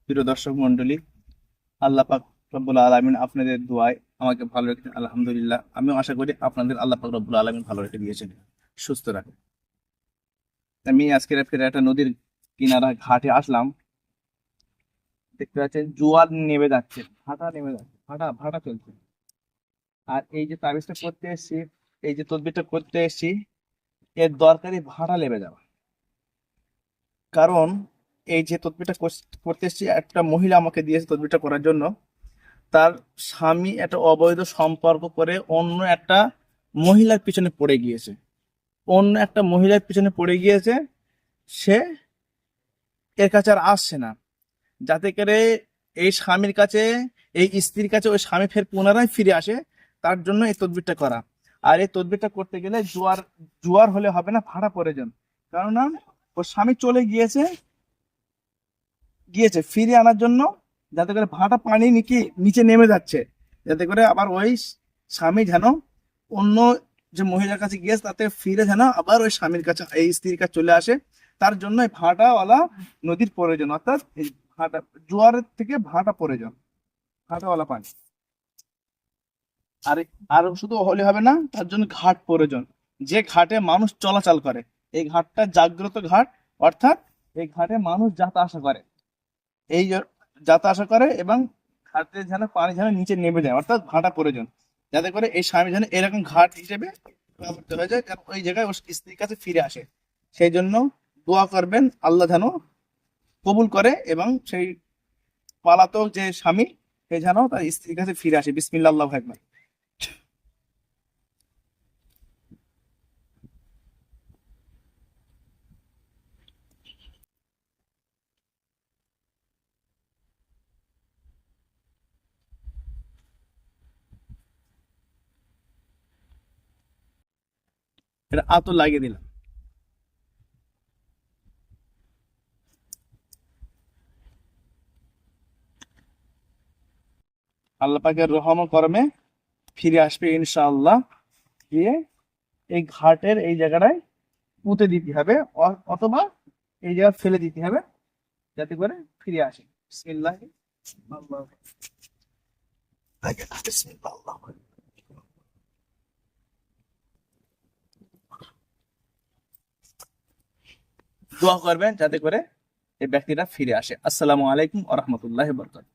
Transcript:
প্রিয় দর্শক মন্ডলী, আল্লাহ পাক রব্বুল আলামিন আপনাদের দোয়ায় আমাকে ভালো রেখেছেন। আলহামদুলিল্লাহ, আমিও আশা করি আপনাদের আল্লাহ পাক রব্বুল আলামিন ভালো রেখে দিয়েছেন, সুস্থ রাখে। আমি আজকের ফিরে একটা নদীর কিনারা ঘাটে আসলাম। দেখতে পাচ্ছেন জোয়ার নেমে যাচ্ছে, ভাটা নেমে যাচ্ছে, ভাটা ভাটা চলছে। আর এই যে তাবিজটা করতে এসেছি, এই যে তদবিরটা করতে এসেছি, এর দরকারি ভাটা লেবে যাওয়া। কারণ এই যে তদবিরটা করতে এসেছি, একটা মহিলা আমাকে দিয়েছে তদবিরটা করার জন্য। তার স্বামী একটা অবৈধ সম্পর্ক করে অন্য একটা মহিলার পিছনে পড়ে গিয়েছে, অন্য একটা মহিলার পিছনে পড়ে গিয়েছে। সে এর কাছে আর আসছে না, যাতে করে এই স্বামীর কাছে, এই স্ত্রীর কাছে ওই স্বামী ফের পুনরায় ফিরে আসে। তার জন্য এই তদবিরটা করা। আর এই তদবিরটা করতে গেলে জোয়ার জোয়ার হলে হবে না, ভাড়া প্রয়োজন। কেননা ওর স্বামী চলে গিয়েছে, ফিরে আনার জন্য, যাতে করে ভাটা পানি নিচে নেমে যাচ্ছে, যাতে করে আবার ওই স্বামী যেন অন্য যে মহিলার কাছে গিয়েছে তাতে ফিরে যেন আবার ওই স্বামীর কাছে, এই স্ত্রীর কাছে চলে আসে। তার জন্য এই ভাটাওয়ালা নদীর প্রয়োজন, অর্থাৎ এই ভাটা, জোয়ারের থেকে ভাটা প্রয়োজন, ভাটাওয়ালা পানি। আর আর শুধু হলে হবে না, তার জন্য ঘাট প্রয়োজন, যে ঘাটে মানুষ চলাচল করে। এই ঘাটটা জাগ্রত ঘাট, অর্থাৎ এই ঘাটে মানুষ যাতা আসা করে, এই যাতা আসা করে, এবং ঘাটে যেন পানি যেন নিচে নেমে যায়, অর্থাৎ ভাটা প্রয়োজন, যাতে করে এই স্বামী যেন এরকম ঘাট হিসেবে ব্যবহৃত হয়ে যায়, কারণ ওই জায়গায় ওর স্ত্রীর কাছে ফিরে আসে। সেই জন্য দোয়া করবেন, আল্লাহ যেন কবুল করে, এবং সেই পালাতক যে স্বামী, সে যেন তার স্ত্রীর কাছে ফিরে আসে। বিসমিল্লাহ, আল্লাহু আকবার। এটা আতর লাগিয়ে দিলাম। আল্লাহ পাকের রহম ও করমে ফিরে আসবে ইনশাআল্লাহ। দিয়ে এই ঘাটের এই জায়গাটায় পুঁতে দিতে হবে, অথবা এই জায়গা ফেলে দিতে হবে, যাতে করে ফিরে আসে। বিসমিল্লাহ, আল্লাহ, বিসমিল্লাহ, আল্লাহ। দোয়া করবেন যাতে করে এই ব্যক্তিটা ফিরে আসে। আসসালামু আলাইকুম ওয়া রাহমাতুল্লাহি ওয়া বারাকাতুহু।